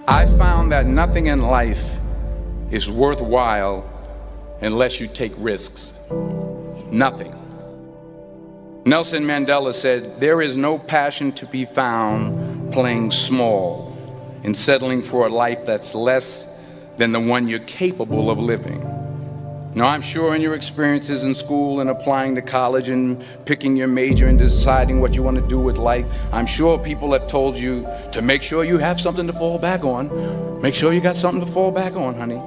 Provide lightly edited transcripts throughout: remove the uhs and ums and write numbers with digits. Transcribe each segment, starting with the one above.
I found that nothing in life is worthwhile unless you take risks. Nothing. Nelson Mandela said, "There is no passion to be found playing small and settling for a life that's less than the one you're capable of living." Now, I'm sure in your experiences in school and applying to college and picking your major and deciding what you want to do with life, I'm sure people have told you to make sure you have something to fall back on. Make sure you got something to fall back on, honey.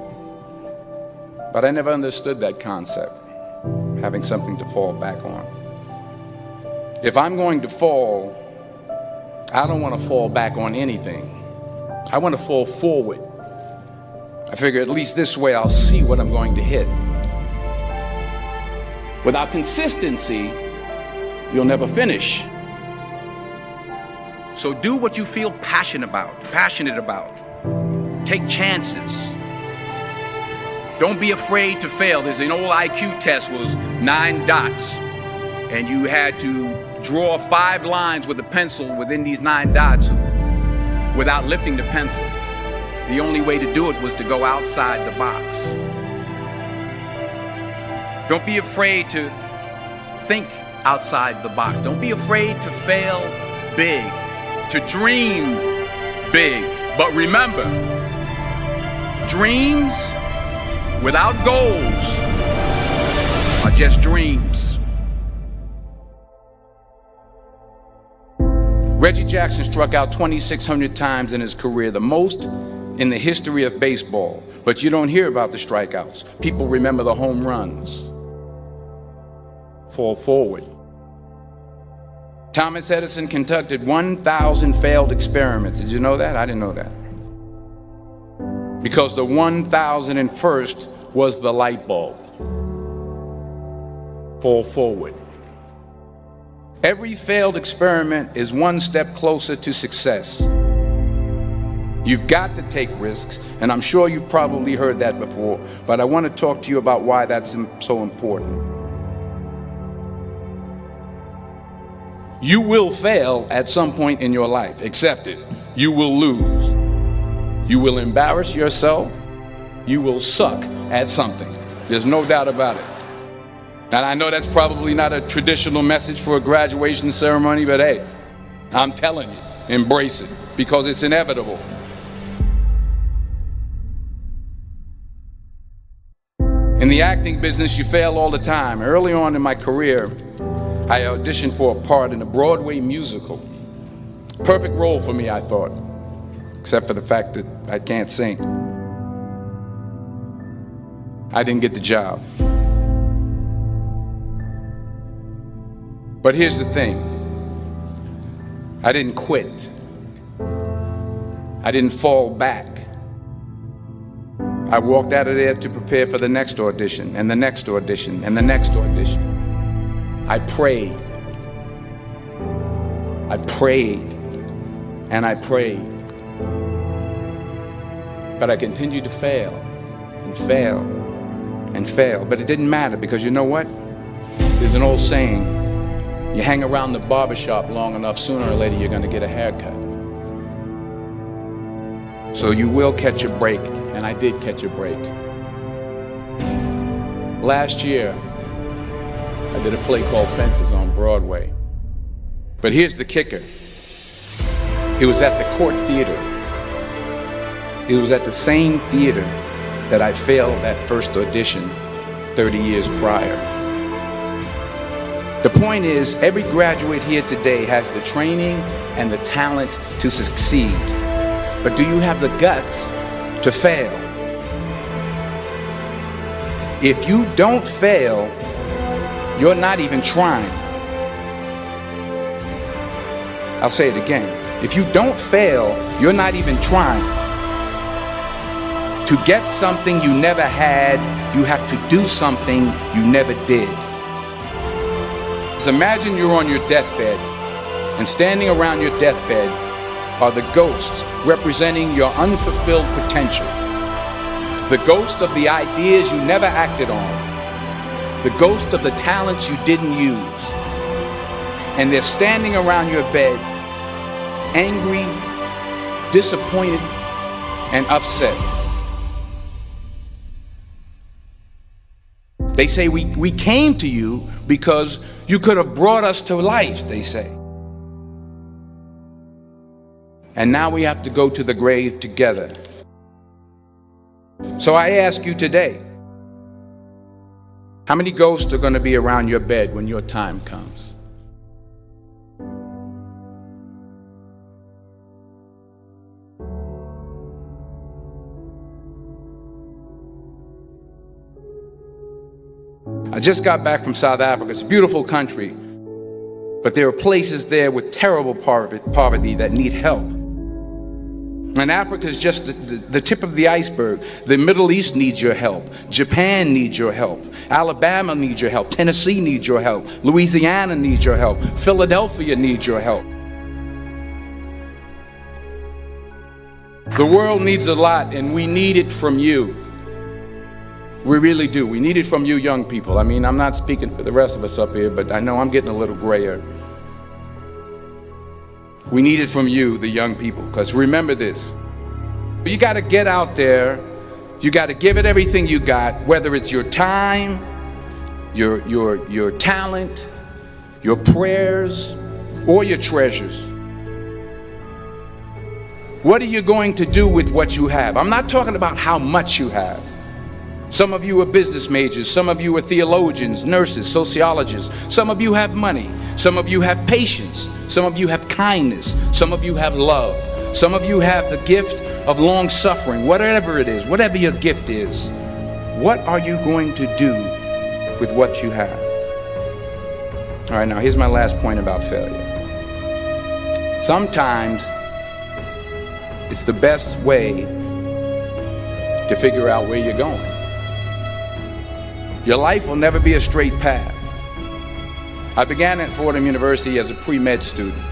But I never understood that concept, having something to fall back on. If I'm going to fall, I don't want to fall back on anything. I want to fall forward. I figure at least this way I'll see what I'm going to hit. Without consistency, you'll never finish. So do what you feel passionate about. Take chances. Don't be afraid to fail. There's an old IQ test, was 9 dots, and you had to draw 5 lines with a pencil within these 9 dots without lifting the pencil. The only way to do it was to go outside the box. Don't be afraid to think outside the box. Don't be afraid to fail big, to dream big. But remember, dreams without goals are just dreams. Reggie Jackson struck out 2,600 times in his career, the most in the history of baseball. But you don't hear about the strikeouts. People remember the home runs. Fall forward. Thomas Edison conducted 1,000 failed experiments. Did you know that? I didn't know that. Because the 1,001st was the light bulb. Fall forward. Every failed experiment is one step closer to success. You've got to take risks, and I'm sure you've probably heard that before, but I want to talk to you about why that's so important. You will fail at some point in your life. Accept it. You will lose. You will embarrass yourself. You will suck at something. There's no doubt about it. And I know that's probably not a traditional message for a graduation ceremony, but hey, I'm telling you, embrace it, because it's inevitable. In the acting business, you fail all the time. Early on in my career, I auditioned for a part in a Broadway musical. Perfect role for me, I thought, except for the fact that I can't sing. I didn't get the job. But here's the thing. I didn't quit. I didn't fall back. I walked out of there to prepare for the next audition, and the next audition, and the next audition. I prayed. I prayed. And I prayed. But I continued to fail, and fail, and fail. But it didn't matter, because you know what? There's an old saying, you hang around the barbershop long enough, sooner or later you're going to get a haircut. So you will catch a break, and I did catch a break. Last year, I did a play called Fences on Broadway. But here's the kicker. It was at the Court Theater. It was at the same theater that I failed that first audition 30 years prior. The point is, every graduate here today has the training and the talent to succeed. But do you have the guts to fail? If you don't fail, you're not even trying. I'll say it again. If you don't fail, you're not even trying. To get something you never had, you have to do something you never did. Imagine you're on your deathbed, and standing around your deathbed are the ghosts representing your unfulfilled potential. The ghost of the ideas you never acted on. The ghost of the talents you didn't use. And they're standing around your bed, angry, disappointed, and upset. They say we came to you because you could have brought us to life, they say. And now we have to go to the grave together. So I ask you today, how many ghosts are going to be around your bed when your time comes? I just got back from South Africa. It's a beautiful country, but there are places there with terrible poverty that need help. And Africa is just the tip of the iceberg. The Middle East needs your help. Japan needs your help. Alabama needs your help. Tennessee needs your help. Louisiana needs your help. Philadelphia needs your help. The world needs a lot, and we need it from you. We really do. We need it from you young people. I mean, I'm not speaking for the rest of us up here, but I know I'm getting a little grayer. We need it from you, the young people, because remember this. You got to get out there. You got to give it everything you got, whether it's your time, your talent, your prayers, or your treasures. What are you going to do with what you have? I'm not talking about how much you have. Some of you are business majors. Some of you are theologians, nurses, sociologists. Some of you have money. Some of you have patience. Some of you have kindness. Some of you have love. Some of you have the gift of long suffering. Whatever it is, whatever your gift is, what are you going to do with what you have? All right, now here's my last point about failure. Sometimes it's the best way to figure out where you're going. Your life will never be a straight path. I began at Fordham University as a pre-med student.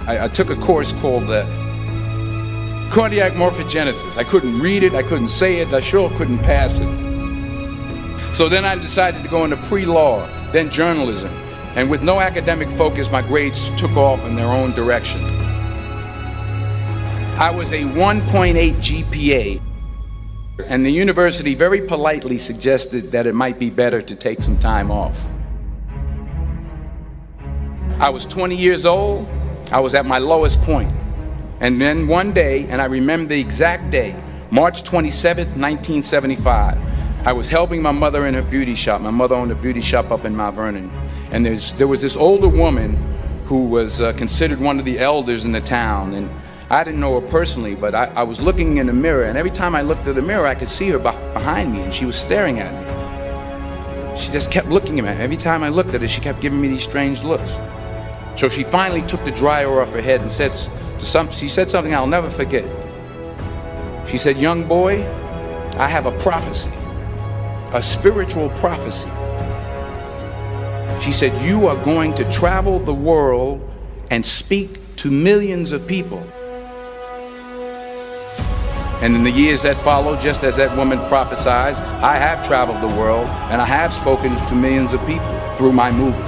I took a course called cardiac morphogenesis. I couldn't read it, I couldn't say it, I sure couldn't pass it. So then I decided to go into pre-law, then journalism. And with no academic focus, my grades took off in their own direction. I was a 1.8 GPA. And the university very politely suggested that it might be better to take some time off. I was 20 years old. I was at my lowest point. And then one day, and I remember the exact day, March 27th, 1975, I was helping my mother in her beauty shop. My mother owned a beauty shop up in Mount Vernon. And there was this older woman who was considered one of the elders in the town. And I didn't know her personally, but I was looking in the mirror, and every time I looked at the mirror, I could see her behind me, and she was staring at me. She just kept looking at me. Every time I looked at her, she kept giving me these strange looks. So she finally took the dryer off her head and she said something I'll never forget. She said, "Young boy, I have a prophecy, a spiritual prophecy." She said, "You are going to travel the world and speak to millions of people." And in the years that followed, just as that woman prophesied, I have traveled the world and I have spoken to millions of people through my movies.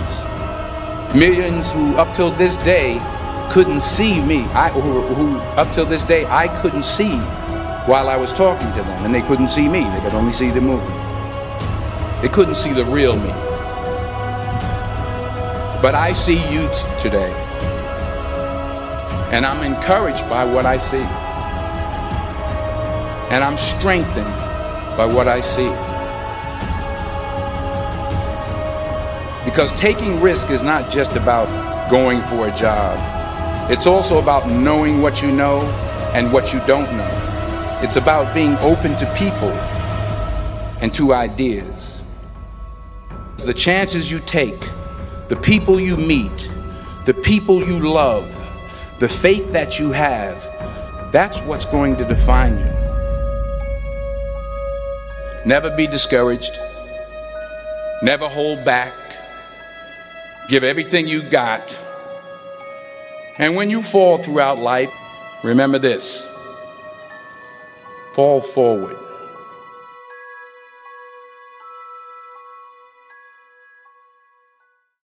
Millions who up till this day couldn't see me, who up till this day I couldn't see while I was talking to them, and they couldn't see me, they could only see the movie. They couldn't see the real me. But I see you today, and I'm encouraged by what I see. And I'm strengthened by what I see. Because taking risk is not just about going for a job. It's also about knowing what you know and what you don't know. It's about being open to people and to ideas. The chances you take, the people you meet, the people you love, the faith that you have, that's what's going to define you. Never be discouraged. Never hold back. Give everything you got. And when you fall throughout life, remember this: fall forward.